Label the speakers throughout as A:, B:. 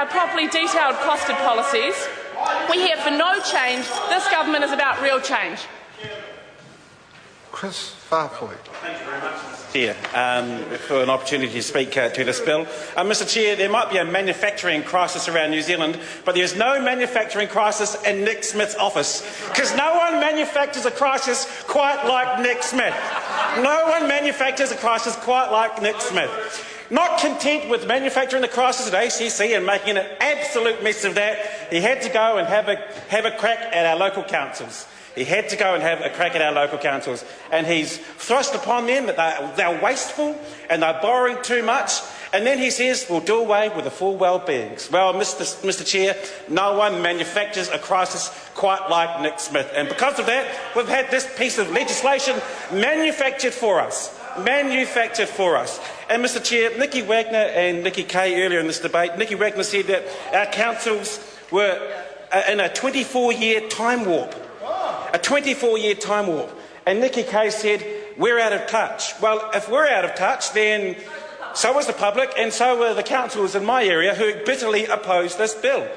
A: properly detailed costed policies. We hear for no change. This government is about real change.
B: Chris Farpoy.
C: Thank you very much, Mr. Chair, for an opportunity to speak to this bill. Mr. Chair, there might be a manufacturing crisis around New Zealand, but there is no manufacturing crisis in Nick Smith's office, because no one manufactures a crisis quite like Nick Smith. No one manufactures a crisis quite like Nick Smith. Not content with manufacturing the crisis at ACC and making an absolute mess of that, he had to go and have a crack at our local councils. He had to go and have a crack at our local councils, and he's thrust upon them that they're wasteful and they're borrowing too much, and then he says we'll do away with the full well-beings. Well, Mr. Chair, no one manufactures a crisis quite like Nick Smith, and because of that we've had this piece of legislation manufactured for us. And Mr. Chair, Nicky Wagner and Nikki Kay earlier in this debate, Nicky Wagner said that our councils were in a 24-year time warp. A 24-year time warp. And Nikki Kay said, we're out of touch. Well, if we're out of touch, then so is the public and so are the councils in my area who bitterly oppose this bill.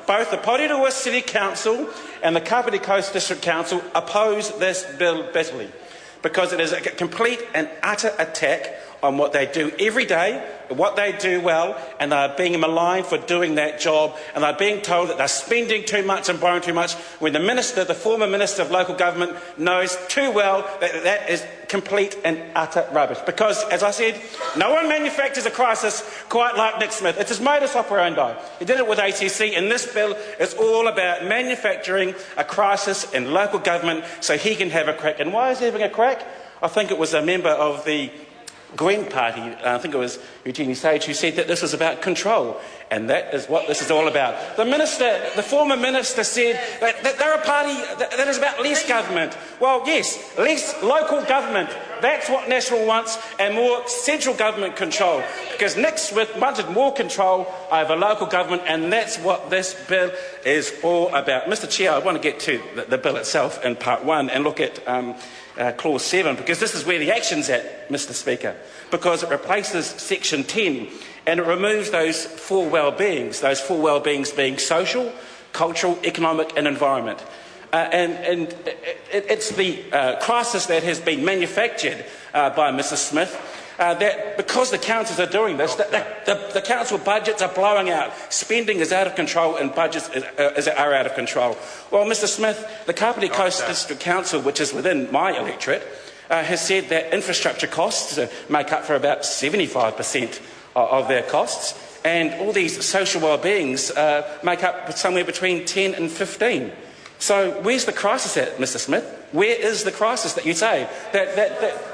C: Both the Porirua City Council and the Kapiti Coast District Council oppose this bill bitterly, because it is a complete and utter attack on what they do every day, what they do well, and they're being maligned for doing that job, and they're being told that they're spending too much and borrowing too much, when the former Minister of Local Government knows too well that that is complete and utter rubbish. Because, as I said, no one manufactures a crisis quite like Nick Smith. It's his modus operandi. He did it with ACC, and this bill is all about manufacturing a crisis in local government so he can have a crack. And why is he having a crack? I think it was a member of the Green Party, I think it was Eugenie Sage, who said that this was about control, and that is what this is all about. The former minister said that they're a party that is about less government. Well, yes, less local government. That's what National wants, and more central government control, because Nick Smith wanted more control over local government, and that's what this bill is all about. Mr. Chair, I want to get to the bill itself in part 1 and look at Clause 7, because this is where the action's at, Mr. Speaker, because it replaces Section 10 and it removes those four well-beings being social, cultural, economic and environment. And it's the crisis that has been manufactured by Mrs. Smith, that because the councils are doing this, the council budgets are blowing out, spending is out of control and budgets are out of control. Well, Mr. Smith, the Kapiti Coast District Council, which is within my electorate, has said that infrastructure costs make up for about 75% of their costs, and all these social well-beings make up somewhere between 10 and 15. So where's the crisis at, Mr. Smith? Where is the crisis that you say?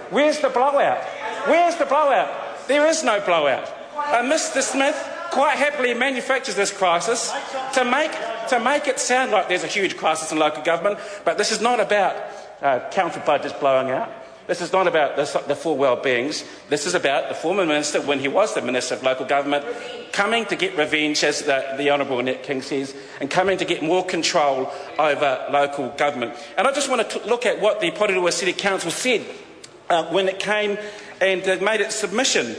C: Where's the blowout? Where's the blowout? There is no blowout. Mr. Smith quite happily manufactures this crisis to make it sound like there's a huge crisis in local government, but this is not about council budgets blowing out. This is not about the four well-beings. This is about the former minister, when he was the Minister of Local Government, coming to get revenge, as the Honourable Annette King says, and coming to get more control over local government. And I just want to look at what the Porirua City Council said when it came and made its submission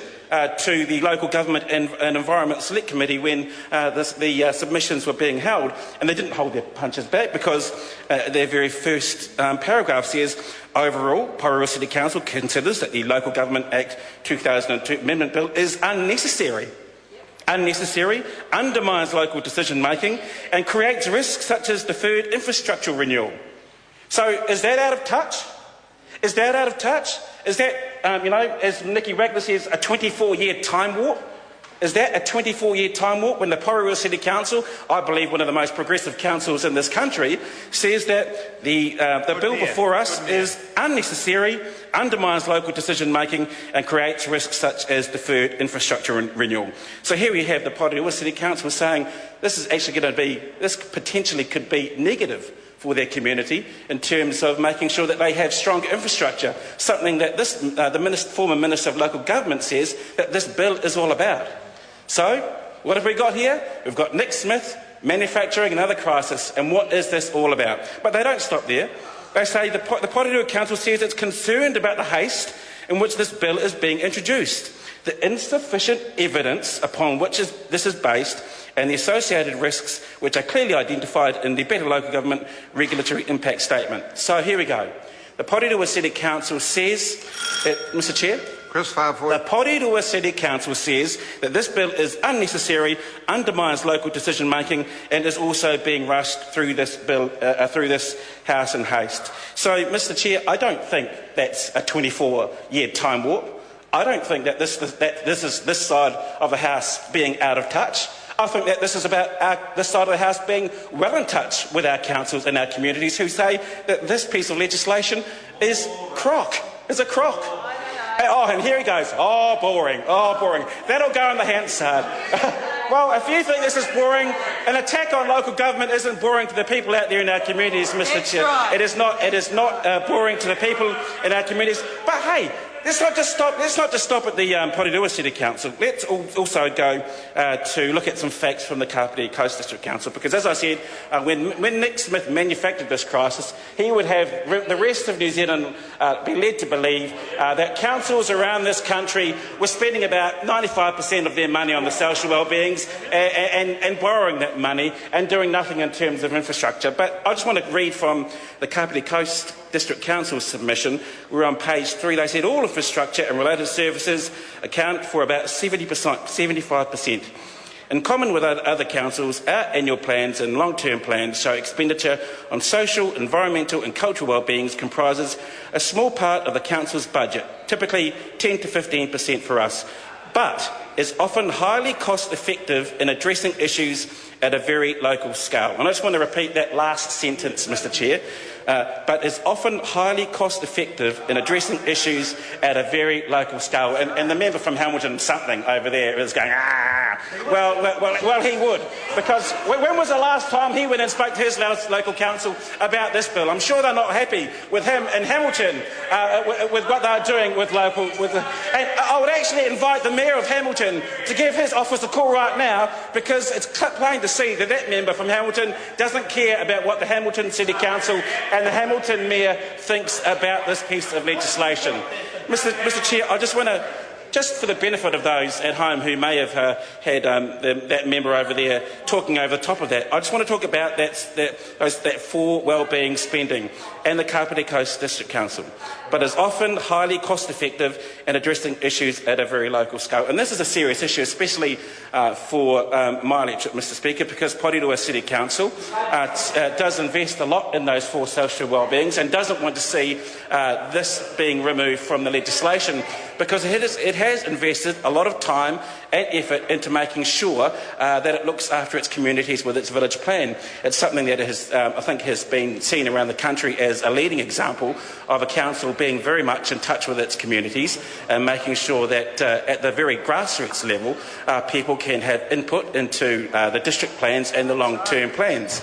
C: to the Local Government and Environment Select Committee when the submissions were being held. And they didn't hold their punches back, because their very first paragraph says, overall, Porirua City Council considers that the Local Government Act 2002 Amendment Bill is unnecessary, undermines local decision-making and creates risks such as deferred infrastructure renewal. So is that out of touch? Is that out of touch? Is that, as Nikki Wagner says, a 24-year time warp? Is that a 24-year time warp when the Porirua City Council, I believe one of the most progressive councils in this country, says that the bill before us is unnecessary, undermines local decision-making and creates risks such as deferred infrastructure renewal. So here we have the Porirua City Council saying this is actually going to be, this potentially could be negative for their community in terms of making sure that they have stronger infrastructure, something that the former Minister of Local Government says that this bill is all about. So, what have we got here? We've got Nick Smith manufacturing another crisis, and what is this all about? But they don't stop there. They say the Porirua Council says it's concerned about the haste in which this bill is being introduced, the insufficient evidence upon which this is based, and the associated risks which are clearly identified in the Better Local Government Regulatory Impact Statement. So here we go. The Porirua City Council says, Mr Chair, the Porirua City Council says that this bill is unnecessary, undermines local decision making, and is also being rushed through this bill, through this House in haste. So, Mr Chair, I don't think that's a 24-year time warp. I don't think that this is this side of the House being out of touch. I think that this is about this side of the House being well in touch with our councils and our communities who say that this piece of legislation is a crock. Oh, and here he goes. Oh, boring. That'll go on the Hansard. Well, if you think this is boring, an attack on local government isn't boring to the people out there in our communities, Mr Chair. Right. It is not boring to the people in our communities. But hey, let's not just stop at the Porirua City Council. Let's also go to look at some facts from the Kapiti Coast District Council, because as I said, when Nick Smith manufactured this crisis, he would have the rest of New Zealand be led to believe that councils around this country were spending about 95% of their money on the social well-beings and borrowing that money and doing nothing in terms of infrastructure. But I just want to read from the Kapiti Coast District Council's submission, where on page 3 they said all infrastructure and related services account for about 75%. In common with other councils, our annual plans and long-term plans show expenditure on social, environmental and cultural well-being comprises a small part of the council's budget, typically 10 to 15% for us, but is often highly cost-effective in addressing issues at a very local scale. And I just want to repeat that last sentence, Mr Chair. But is often highly cost-effective in addressing issues at a very local scale. And the member from Hamilton something over there is going, well, he would. Because when was the last time he went and spoke to his local council about this bill? I'm sure they're not happy with him in Hamilton, with what they're doing with local... and I would actually invite the Mayor of Hamilton to give his office a call right now, because it's plain to see that that member from Hamilton doesn't care about what the Hamilton City Council and the Hamilton Mayor thinks about this piece of legislation. Mr Chair, I just want to, just for the benefit of those at home who may have had that member over there talking over the top of that, I just want to talk about that for wellbeing spending and the Kapiti Coast District Council, but is often highly cost-effective in addressing issues at a very local scale. And this is a serious issue, especially for my electorate, Mr Speaker, because Porirua City Council does invest a lot in those four social wellbeings and doesn't want to see this being removed from the legislation, because it has invested a lot of time and effort into making sure that it looks after its communities with its village plan. It's something that I think has been seen around the country as a leading example of a council being very much in touch with its communities and making sure that at the very grassroots level people can have input into the district plans and the long-term plans.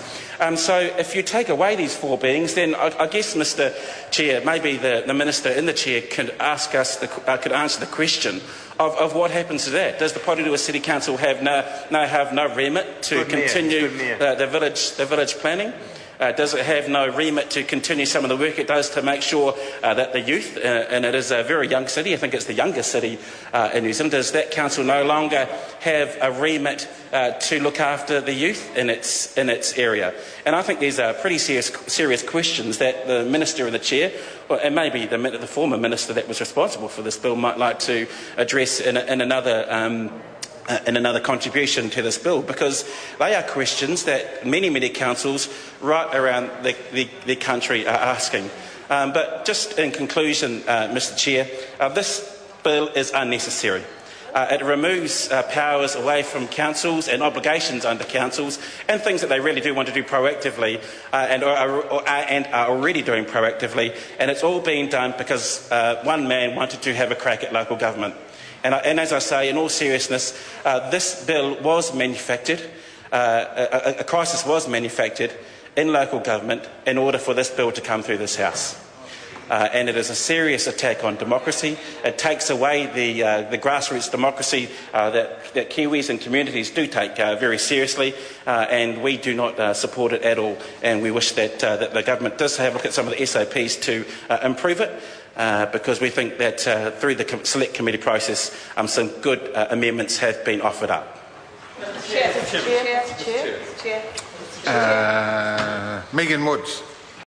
C: So if you take away these four beings, then I guess, Mr Chair, maybe the Minister in the Chair could answer the question of what happens to that. Does the Porirua City Council have no remit to continue the village planning? Does it have no remit to continue some of the work it does to make sure that the youth, and it is a very young city, I think it's the youngest city in New Zealand, does that council no longer have a remit to look after the youth in its area? And I think these are pretty serious questions that the Minister and the Chair, and maybe the former Minister that was responsible for this bill, might like to address in another contribution to this bill, because they are questions that many councils right around the country are asking. But just in conclusion, Mr Chair, this bill is unnecessary. It removes powers away from councils and obligations under councils and things that they really do want to do proactively and are already doing proactively, and it's all being done because one man wanted to have a crack at local government. And as I say, in all seriousness, this bill was manufactured, a crisis was manufactured in local government in order for this bill to come through this House. And it is a serious attack on democracy. It takes away the grassroots democracy that Kiwis and communities do take very seriously, and we do not support it at all. And we wish that the government does have a look at some of the SOPs to improve it. Because we think that through the select committee process, some good amendments have been offered up.
B: Megan Woods.